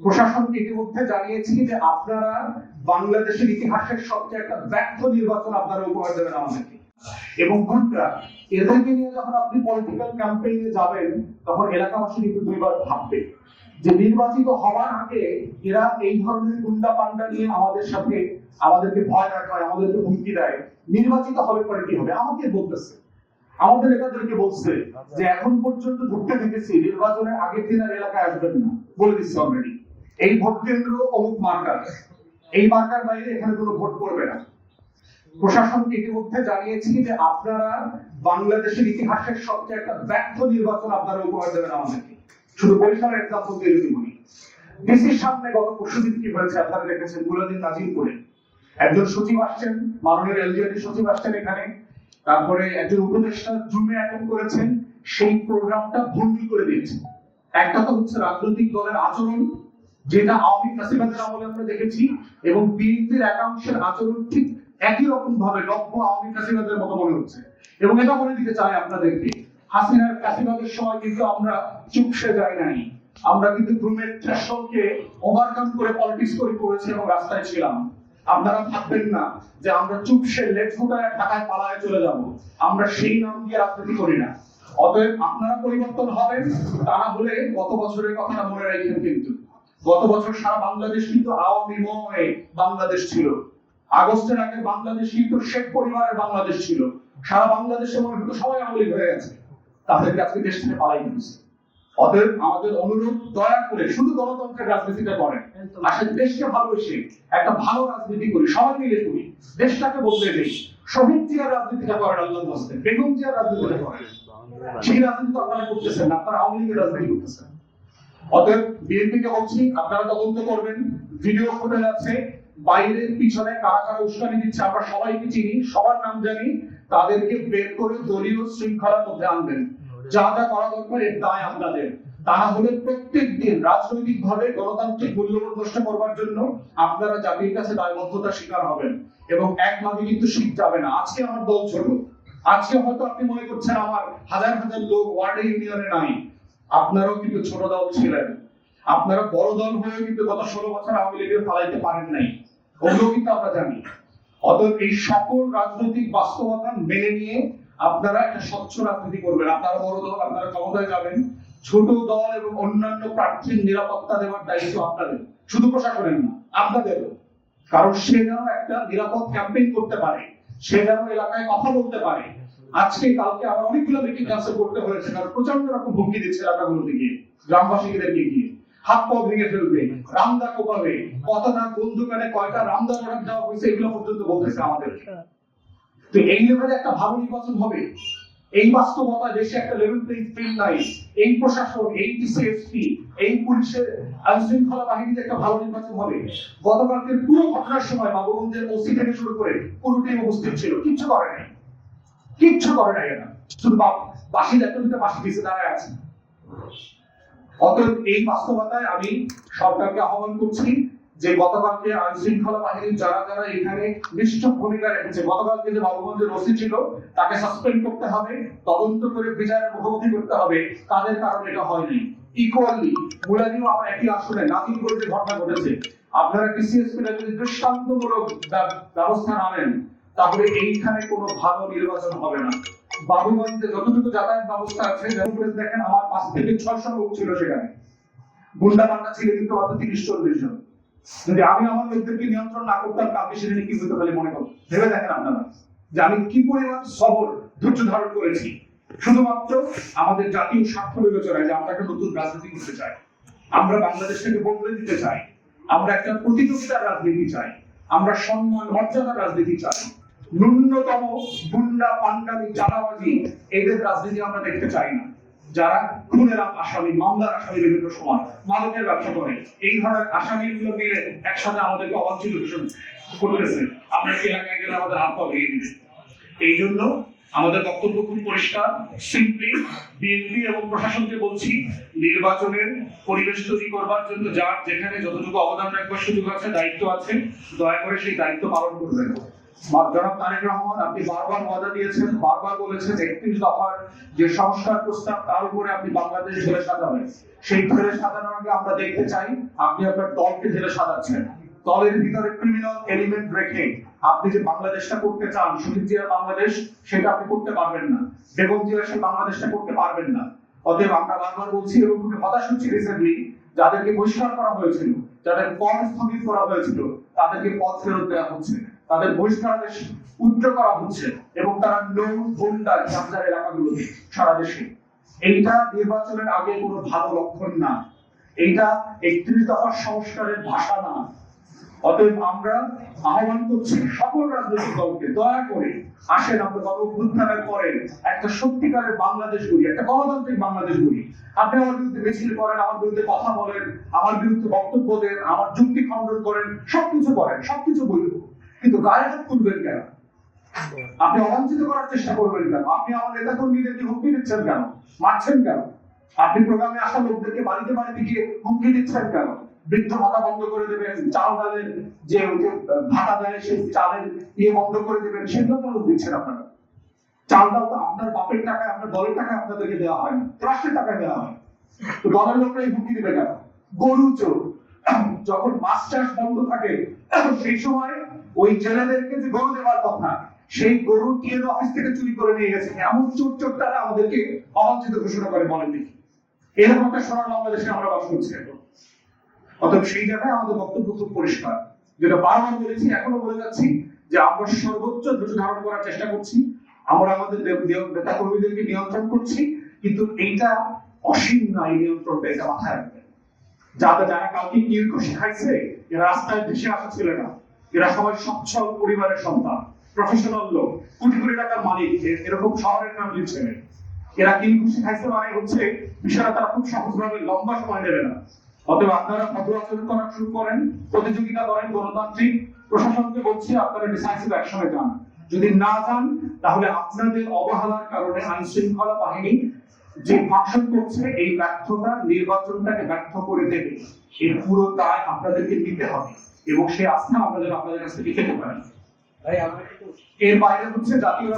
প্রশাসনকে ইতিমধ্যে জানিয়েছি যে আপনারা বাংলাদেশের ইতিহাসের সবচেয়ে একটা ব্যর্থ নির্বাচন আপনারা উপহার দেবেন আমাদেরকে। এবং কোনটা এদেরকে নিয়ে যখন আপনি পলিটিক্যাল ক্যাম্পেইনে যাবেন তখন এলাকাবাসী কিন্তু দুইবার ভাববে যে নির্বাচিত হওয়ার আগে এরা এই ধরনের গুন্ডা পান্ডা নিয়ে আমাদের সাথে আমাদেরকে ভয় দেখায়, আমাদেরকে হুমকি দেয়, নির্বাচিত হবে পরে কি হবে। আমাকে বলতেছে, আমাদের নেতাদেরকে বলছে যে এখন পর্যন্ত ঢুকতে দেখেছি নির্বাচনের আগের দিন আর এলাকায় আসবেন না, বলে দিচ্ছে অলরেডি। এই ভোট কেন্দ্র অমুক মার্কার, এই মার্কার বাইরে এখানে কোনো ভোট পড়বে না। প্রশাসনকে ইতিমধ্যে জানিয়েছি যে আপনারা বাংলাদেশের ইতিহাসের সবচেয়ে একটা ব্যর্থ নির্বাচন আপনারা উপহার দেবেন আমাদেরকে। শুধু বরিশালের এক্সাম্পল দিয়ে যদি বলি, ডিসির সামনে গত পরশুদিন কি হয়েছে আপনারা দেখেছেন, বুলাদিন নাজিরপুরে একজন সচিব আসছেন, মাননীয় এলজিআরডি সচিব আসছেন এখানে, তারপরে একজন উপদেষ্টা জুমে অ্যাটেন্ড করেছেন, সেই প্রোগ্রামটা ভণ্ডুল করে দিয়েছে। একটা তো হচ্ছে রাজনৈতিক দলের আচরণ, যেটা আওয়ামী ফ্যাসিবাদের আমলে আমরা দেখেছি, এবং বিএনপির একাংশের আচরণ ঠিক একই রকম ভাবে নব্য আওয়ামী ফ্যাসিবাদের মতো মনে হচ্ছে। এবং এটা বলে দিতে চাই আপনাদেরকে, হাসিনার ফ্যাসিবাদের সময় কিন্তু আমরা চুপসে যাই নাই, আমরা কিন্তু গ্রুমের থ্রেশহোল্ডকে ওভারকাম করে পলিটিক্স করেছি এবং রাস্তায় ছিলাম। আপনারা ভাববেন না যে আমরা চুপসে লেট ফুটায় ঢাকায় পালায় চলে যাব, আমরা সেই নাম দিয়ে রাজনীতি করি না। অতএব আপনারা পরিবর্তন হবেন, তা না হলে গত বছরের কথাটা মনে রাখবেন। কিন্তু গত বছর সারা বাংলাদেশ কিন্তু আওয়ামীময় বাংলাদেশ ছিল। আগস্টের আগে বাংলাদেশ কিন্তু শেখ পরিবারের বাংলাদেশ ছিল। সারা বাংলাদেশে মনে হতো সবাই আওয়ামী লীগ হয়ে গেছে, তাদেরকে আজকে দেশ থেকে পালাই দিয়েছে। অতএব আমাদের অনুরোধ, দয়া করে শুধু গণতন্ত্রের রাজনীতিটা করেন, আসলে দেশকে ভালোবেসে একটা ভালো রাজনীতি করি, সবাই মিলে করি, দেশটাকে বদলে দেই। শহীদ জিয়ার রাজনীতিটা করেন, আল্লাহর ওয়াস্তে বেগম জিয়ার রাজনীতিটা করেন। সেই রাজনীতি আপনারা করতেছেন না, আপনারা আওয়ামী লীগের রাজনীতি করতেছেন। অতএব বিএনপিকে বলছি, আপনারা তদন্ত করবেন, ভিডিও ফুটেজ আছে, বাইরের পিছনে কারা কারা উস্কানি দিচ্ছে আমরা সবাইকে চিনি, সবার নাম জানি, তাদেরকে বের করে দলীয় শৃঙ্খলার মধ্যে আনবেন। যা যা করা দরকার এর দায় আপনাদের। তা না হলে প্রত্যেক দিন রাজনৈতিক ভাবে গণতান্ত্রিক মূল্যবোধ নষ্ট করবার জন্য আপনারা জাতির কাছে দায়বদ্ধতার শিকার হবেন, এবং এক মাঝে কিন্তু শীত যাবে না। আজকে আমার দল ছোট, আজকে হয়তো আপনি মনে করছেন আমার হাজার হাজার লোক ওয়ার্ডে ইউনিয়নে নাই, আপনারাও কিন্তু ছোট দল ছিলেন। আপনারা বড় দল হয়ে কিন্তু গত 16 বছর আওয়ামী লীগের ফালাইতে পারেন নাই, ওগুলো কিন্তু আমরা জানি। অতএব এই সকল রাজনৈতিক বাস্তবতা মেনে নিয়ে আপনারা একটা স্বচ্ছ রাজনীতি করবেন। আপনারা বড় দল, আপনারা ক্ষমতায় যাবেন, ছোট দল এবং অন্যান্য প্রার্থীর নিরাপত্তা দেওয়ার দায়িত্ব আপনাদের, শুধু প্রশাসনের না, আপনাদেরও। কারণ সে যেন একটা নিরাপদ ক্যাম্পেইন করতে পারে, সে যেন এলাকায় কথা বলতে পারে। আজকে কালকে আবার অনেকগুলো মিটিং ক্যান্সেল করতে হয়েছে, কারণ প্রচন্ড রকম হুমকি দিচ্ছে এলাকাগুলোতে গিয়ে, গ্রামবাসীদেরকে গিয়ে হাত পা ভেঙে ফেলবে, রামদা কোপাবে, কত না কোন দোকানে কয়টা রামদা অর্ডার দেওয়া হয়েছে, এগুলো পর্যন্ত বলতেছে আমাদের। তো এই লেভেলে একটা ভালো নির্বাচন হবে, এই বাস্তবতা দেশে একটা লেভেল প্লেইং ফিল্ড নাই, এই প্রশাসন, এই টিসিএসপি, এই পুলিশের আইন শৃঙ্খলা বাহিনীতে একটা ভালো নির্বাচন হবে। গতকালকের পুরো ঘটনার সময় বাবুগঞ্জের ওসি থেকে শুরু করে পুরো টিম উপস্থিত ছিল, কিচ্ছু করে নাই, কিচ্ছু করে নাই এরা, শুধু বাসি একটা দুটো বাসি দিয়েছে, দাঁড়ায় আছে। অতএব এই বাস্তবতায় আমি সরকারকে আহ্বান করছি যে গতকালকে আইন শৃঙ্খলা বাহিনীর যারা যারা এখানে নিষ্ঠুর ভূমিকা রেখেছে, গতকালকে যে বাবুগঞ্জের ওসি ছিল তাকে সাসপেন্ড করতে হবে, তদন্ত করে বিচারের মুখোমুখি করতে হবে, তাদের কারণে এটা হয়নি। ইকুয়ালি মুলানিও আমার একই আসলে নাজিরপুরে যে ঘটনা ঘটেছে, আপনারা টিসিএসপি যদি দৃষ্টান্তমূলক ব্যবস্থা না নেন তাহলে এইখানে কোনো ভালো নির্বাচন হবে না। বাবুগঞ্জে যতটুকু যাতায়াত ব্যবস্থা আছে, দেখেন আমার 5 থেকে 600 লোক ছিল সেখানে, গুন্ডা পান্ডা ছিল কিন্তু মাত্র 30-40 জন। যদি আমি আমার লোকদেরকে নিয়ন্ত্রণ না করতাম, কালকে সেদিনে কি হতে পারে মনে করুন, ভেবে দেখেন আপনারা যে আমি কি পরিমাণ সবর ধৈর্য ধারণ করেছি, শুধুমাত্র আমাদের জাতীয় স্বার্থ বিবেচনায় যে আমরা একটা নতুন রাজনীতি করতে চাই, আমরা বাংলাদেশটাকে বদলে দিতে চাই, আমরা একটা প্রতিযোগিতার রাজনীতি চাই, আমরা সম্মান মর্যাদার রাজনীতি চাই। ন্যূনতম গুন্ডা পান্ডামি চাঁদাবাজি এদের রাজনীতি আমরা দেখতে চাই না। যারা খুনের আসামি, মামলার আসামি, বিভিন্ন সময় মাদকের ব্যবসা করে, এই ধরনের আসামিগুলো মিলে একসাথে আমাদেরকে অবাঞ্ছিত দূষণ করতেছে, আমরা এলাকায় গেলে আমাদের হাত পা ভেঙে দিবে। এই জন্য আমাদের বক্তব্য খুব পরিষ্কার, সিম্পলি বিএনপি এবং প্রশাসনকে বলছি, নির্বাচনের পরিবেশ তৈরি করবার জন্য যার যেখানে যতটুকু অবদান রাখবার সুযোগ আছে, দায়িত্ব আছে, দয়া করে সেই দায়িত্ব পালন করবেন। জনাব তারেক রহমান, আপনি বারবার ওয়াদা দিয়েছেন, বারবার বলেছেন 31 দফার যে সংস্কার প্রস্তাব তার উপরে আপনি বাংলাদেশ ঢেলে সাজাবেন। সেই ঢেলে সাজানোর আগে আমরা দেখতে চাই আপনি আপনার দলকে ঢেলে সাজাচ্ছেন। দলের ভিতরে ক্রিমিনাল এলিমেন্ট রেখে আপনি যে বাংলাদেশটা করতে চান, শহীদ জিয়ার বাংলাদেশ, সেটা আপনি করতে পারবেন না। বেগম জিয়া সেই বাংলাদেশটা করতে পারবেন না। অতএব আমরা বারবার বলছি এবং খুবই হতাশ হচ্ছি রিসেন্টলি যাদেরকে বহিষ্কার করা হয়েছিল, যাদের পদ স্থগিত করা হয়েছিল, তাদেরকে পদ ফেরত দেওয়া হচ্ছে, তাদের বহিষ্কারাদেশ উদ্যোগ করা হচ্ছে এবং তারা নৌবন্দা ক্যাম্পার এলাকাগুলোতে সারা দেশে। এইটা নির্বাচনের আগে কোনো ভালো লক্ষণ না। এইটা 31 দফার সংস্কারের ভাষা না। অতএব আমরা আহ্বান করছি সকল রাজনৈতিক দলকে, দয়া করে আসেন আমরা গণ অভ্যুত্থানের পরে একটা সত্যিকারের বাংলাদেশ গড়ি, একটা গণতান্ত্রিক বাংলাদেশ গড়ি। আপনি আমার বিরুদ্ধে মিছিল করেন, আমার বিরুদ্ধে কথা বলেন, আমার বিরুদ্ধে বক্তব্য দেন, আমার যুক্তি খণ্ডন করেন, সবকিছু করেন, সবকিছু বলব, কিন্তু গায়ে হাত তুলবেন কেন? আপনি অবাঞ্ছিত করার চেষ্টা করবেন কেন? আপনি আমার নেতা কর্মীদেরকে হুমকি দিচ্ছেন কেন? মারছেন কেন? আপনি প্রোগ্রামে আসা লোকদেরকে বাড়িতে বাড়িতে গিয়ে হুমকি দিচ্ছেন কেন? বৃদ্ধ ভাতা বন্ধ করে দেবেন, চাল ডালের যে ভাতা দেয় সেই চালের বন্ধ করে দেবেন, সেগুলো কেন দিচ্ছেন আপনারা? চাল ডাল তো আপনার বাপের টাকায়, আপনার দলের টাকায় আপনাদেরকে দেওয়া হয় না, রাষ্ট্রের টাকায় দেওয়া হয়। তো দলের লোকরা এই হুমকি দিবে কেন? গরু চোর, যখন মাছ চাষ বন্ধ থাকে সেই সময় ওই জেলেদেরকে যে গরু দেওয়ার কথা, সেই গরু টিএন অফিস থেকে চুরি করে নিয়ে গেছে। এমন চোর চোরটারা আমাদেরকে অবাঞ্ছিত ঘোষণা করে, বলেন দেখি। এরকম একটা সোনার বাংলাদেশে আমরা বাস করছি এখন। অতএব সেই জায়গায় আমাদের বক্তব্য খুব পরিষ্কার, যেটা বারবার বলেছি, এখনো বলে যাচ্ছি, যে আমরা সর্বোচ্চ ধৈর্য ধারণ করার চেষ্টা করছি, আমরা আমাদের নেতা কর্মীদেরকে নিয়ন্ত্রণ করছি, কিন্তু এইটা অসীম না। এই নিয়ন্ত্রণটা, এটা মাথায় রাখবেন। যারা কাউকে কিল খুশি খাইছে, এরা রাস্তায় ভেসে আসা ছিল না। এরা সবাই সচ্ছল পরিবারের সন্তান, প্রফেশনাল লোক, কোটি কোটি টাকার মালিক, এরকম শহরের ফ্যামিলির ছেলে। এরা কিল খুশি খাইছে মানে হচ্ছে বিষয়টা তারা খুব সহজভাবে লম্বা সময় নেবে না। অতএব আপনারা ভদ্র আচরণ করা শুরু করেন, প্রতিযোগিতা করেন গণতান্ত্রিক। প্রশাসনকে বলছি আপনারা ডিসাইসিভ অ্যাকশনে যান। যদি না যান তাহলে আপনাদের অবহেলার কারণে আইন শৃঙ্খলা বাহিনী যে ফাংশন করছে, এই ব্যর্থতা নির্বাচনটাকে ব্যর্থ করে দেবে। এর পুরো দায় আপনাদেরকে নিতে হবে এবং সেই আস্থা আমরা যেন আপনাদের কাছে পেতে পারি। এর বাইরে হচ্ছে জাতীয়